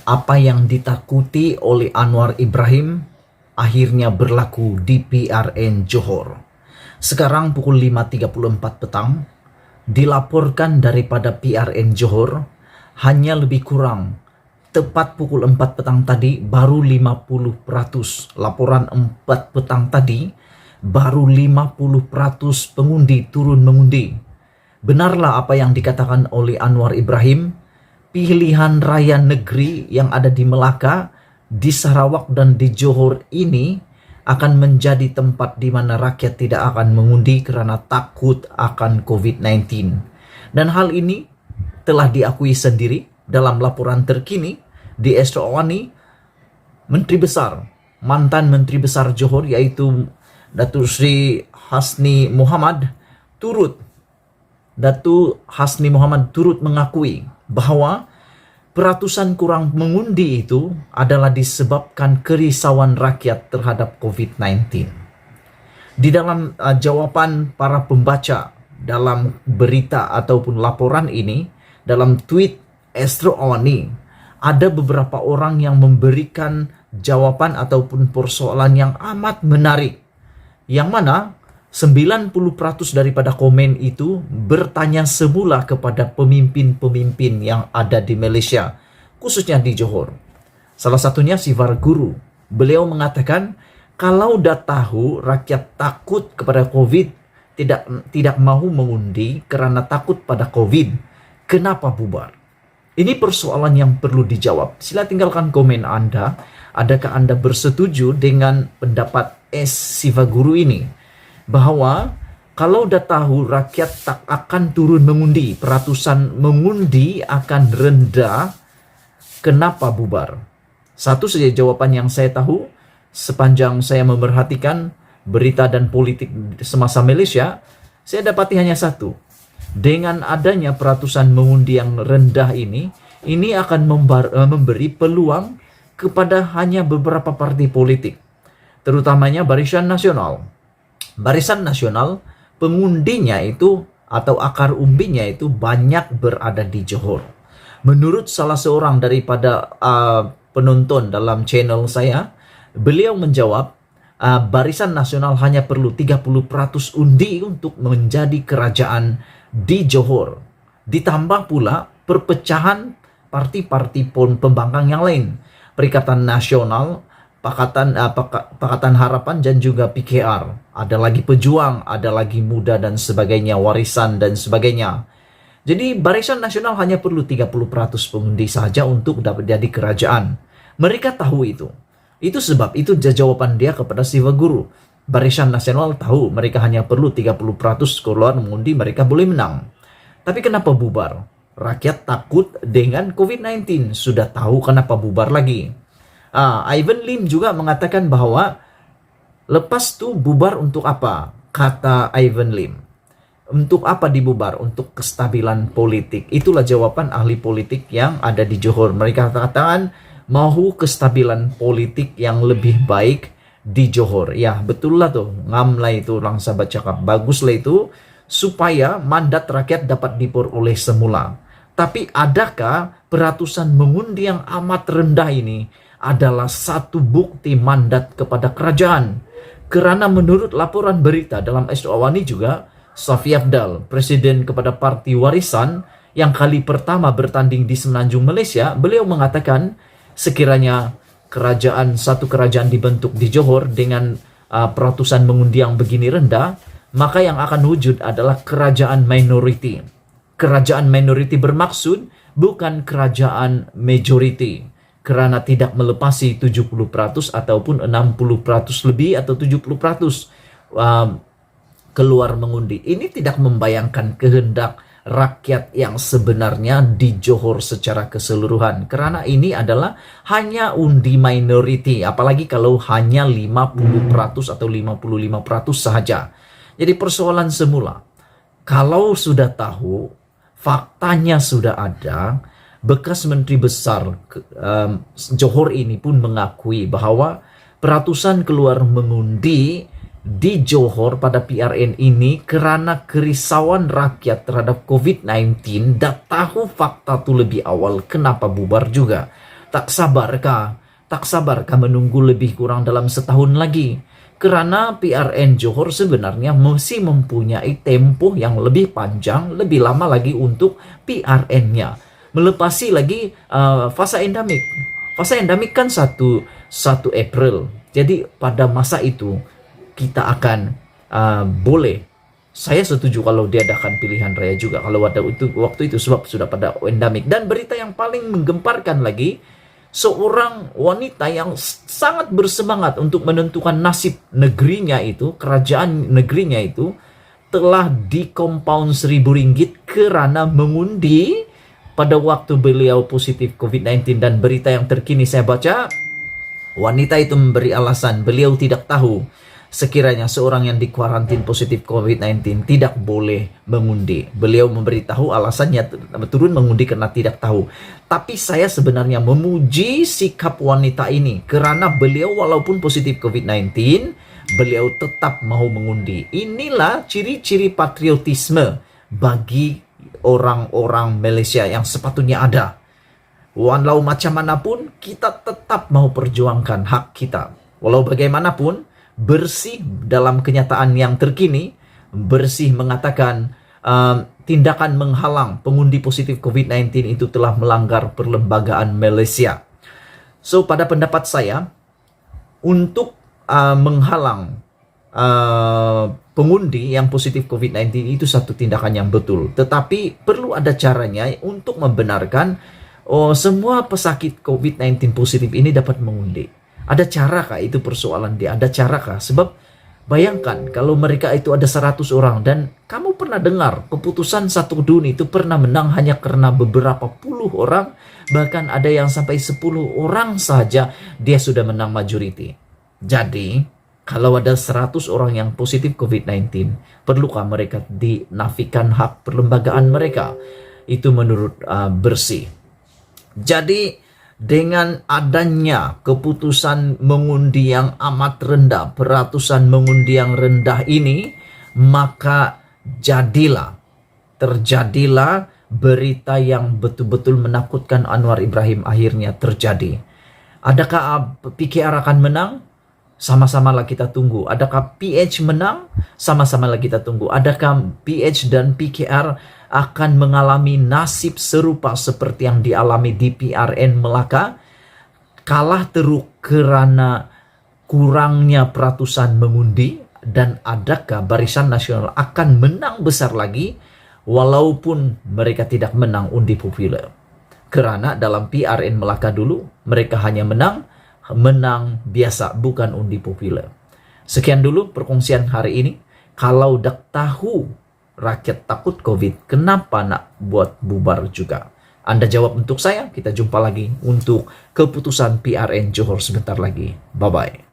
Apa yang ditakuti oleh Anwar Ibrahim akhirnya berlaku di PRN Johor. Sekarang pukul 5.34 petang, dilaporkan daripada PRN Johor hanya lebih kurang tepat pukul 4 petang tadi baru 50%. Laporan 4 petang tadi baru 50% pengundi turun mengundi. Benarlah apa yang dikatakan oleh Anwar Ibrahim, pilihan raya negeri yang ada di Melaka, di Sarawak dan di Johor ini akan menjadi tempat di mana rakyat tidak akan mengundi karena takut akan COVID-19. Dan hal ini telah diakui sendiri dalam laporan terkini di Astro Awani. Menteri Besar, mantan Menteri Besar Johor yaitu Datuk Sri Hasni Mohamad turut mengakui bahwa peratusan kurang mengundi itu adalah disebabkan kerisauan rakyat terhadap COVID-19. Di dalam jawaban para pembaca dalam berita ataupun laporan ini, dalam tweet Astro Awani, ada beberapa orang yang memberikan jawaban ataupun persoalan yang amat menarik, yang mana 90% daripada komen itu bertanya semula kepada pemimpin-pemimpin yang ada di Malaysia, khususnya di Johor. Salah satunya Sivar Guru. Beliau mengatakan, kalau dah tahu rakyat takut kepada COVID, tidak mahu mengundi karena takut pada COVID, kenapa bubar? Ini persoalan yang perlu dijawab. Sila tinggalkan komen Anda. Adakah Anda bersetuju dengan pendapat Sivar Guru ini? Bahwa kalau dah tahu rakyat tak akan turun mengundi, peratusan mengundi akan rendah, kenapa bubar? Satu saja jawaban yang saya tahu sepanjang saya memerhatikan berita dan politik semasa Malaysia, saya dapati hanya satu. Dengan adanya peratusan mengundi yang rendah ini akan memberi peluang kepada hanya beberapa parti politik, terutamanya Barisan Nasional. Barisan Nasional, pengundinya itu atau akar umbinya itu banyak berada di Johor. Menurut salah seorang daripada penonton dalam channel saya, beliau menjawab, Barisan Nasional hanya perlu 30% undi untuk menjadi kerajaan di Johor. Ditambah pula perpecahan parti-parti pembangkang yang lain, Perikatan Nasional, Pakatan Harapan dan juga PKR. Ada lagi Pejuang, ada lagi Muda dan sebagainya, Warisan dan sebagainya. Jadi Barisan Nasional hanya perlu 30% pengundi saja untuk dapat jadi kerajaan. Mereka tahu itu. Itu sebab itu jawaban dia kepada Sivar Guru. Barisan Nasional tahu mereka hanya perlu 30% keluar mengundi, mereka boleh menang. Tapi kenapa bubar? Rakyat takut dengan COVID-19. Sudah tahu kenapa bubar lagi. Ivan Lim juga mengatakan bahwa lepas tu bubar untuk apa? Kata Ivan Lim. Untuk apa dibubar? Untuk kestabilan politik. Itulah jawaban ahli politik yang ada di Johor. Mereka katakan mahu kestabilan politik yang lebih baik di Johor. Ya, betul lah tuh. Ngam lah itu orang sahabat cakap. Bagus lah itu supaya mandat rakyat dapat diperoleh semula. Tapi adakah peratusan mengundi yang amat rendah ini adalah satu bukti mandat kepada kerajaan? Kerana menurut laporan berita dalam Astro Awani juga, Safi Afdal, presiden kepada Parti Warisan yang kali pertama bertanding di Semenanjung Malaysia, beliau mengatakan sekiranya satu kerajaan dibentuk di Johor dengan peratusan mengundi yang begini rendah, maka yang akan wujud adalah kerajaan minoriti. Kerajaan minoriti bermaksud bukan kerajaan majority, kerana tidak melepasi 70% ataupun 60% lebih atau 70% keluar mengundi. Ini tidak membayangkan kehendak rakyat yang sebenarnya di Johor secara keseluruhan. Kerana ini adalah hanya undi minority, apalagi kalau hanya 50% atau 55% sahaja. Jadi persoalan semula, kalau sudah tahu, faktanya sudah ada, bekas Menteri Besar Johor ini pun mengakui bahwa peratusan keluar mengundi di Johor pada PRN ini kerana kerisauan rakyat terhadap COVID-19, dah tahu fakta itu lebih awal, kenapa bubar juga. Tak sabarkah? Tak sabarkah menunggu lebih kurang dalam setahun lagi? Karena PRN Johor sebenarnya masih mempunyai tempo yang lebih panjang, lebih lama lagi untuk PRN-nya. Melepasi lagi fase endemik. Fase endemik kan 1 April. Jadi pada masa itu kita akan boleh. Saya setuju kalau diadakan pilihan raya juga kalau waktu itu sebab sudah pada endemik. Dan berita yang paling menggemparkan lagi, seorang wanita yang sangat bersemangat untuk menentukan nasib negerinya itu, kerajaan negerinya itu, telah di-compound Rp1.000 karena mengundi pada waktu beliau positif COVID-19. Dan berita yang terkini saya baca, wanita itu memberi alasan beliau tidak tahu sekiranya seorang yang dikuarantin positif COVID-19 tidak boleh mengundi. Beliau memberitahu alasannya turun mengundi karena tidak tahu. Tapi saya sebenarnya memuji sikap wanita ini karena beliau walaupun positif COVID-19, beliau tetap mau mengundi. Inilah ciri-ciri patriotisme bagi orang-orang Malaysia yang sepatutnya ada. Walau macam manapun, kita tetap mau perjuangkan hak kita. Walau bagaimanapun, bersih dalam kenyataan yang terkini, bersih mengatakan tindakan menghalang pengundi positif COVID-19 itu telah melanggar perlembagaan Malaysia. So, pada pendapat saya, untuk menghalang pengundi yang positif COVID-19 itu satu tindakan yang betul. Tetapi perlu ada caranya untuk membenarkan semua pesakit COVID-19 positif ini dapat mengundi. Ada cara kah itu persoalan dia? Ada cara kah? Sebab bayangkan kalau mereka itu ada 100 orang dan kamu pernah dengar keputusan satu DUN itu pernah menang hanya karena beberapa puluh orang, bahkan ada yang sampai 10 orang saja dia sudah menang majority. Jadi kalau ada 100 orang yang positif COVID-19, perlukah mereka dinafikan hak perlembagaan mereka? Itu menurut bersih. Jadi dengan adanya keputusan mengundi yang amat rendah, peratusan mengundi yang rendah ini, maka terjadilah berita yang betul-betul menakutkan. Anwar Ibrahim akhirnya terjadi. Adakah PKR akan menang? Sama-samalah kita tunggu. Adakah PH menang? Sama-samalah kita tunggu. Adakah PH dan PKR akan mengalami nasib serupa seperti yang dialami di PRN Melaka? Kalah teruk karena kurangnya peratusan mengundi? Dan adakah Barisan Nasional akan menang besar lagi walaupun mereka tidak menang undi populer? Karena dalam PRN Melaka dulu mereka hanya menang biasa, bukan undi populer. Sekian dulu perkongsian hari ini. Kalau dah tahu rakyat takut COVID, kenapa nak buat bubar juga? Anda jawab untuk saya. Kita jumpa lagi untuk keputusan PRN Johor sebentar lagi. Bye-bye.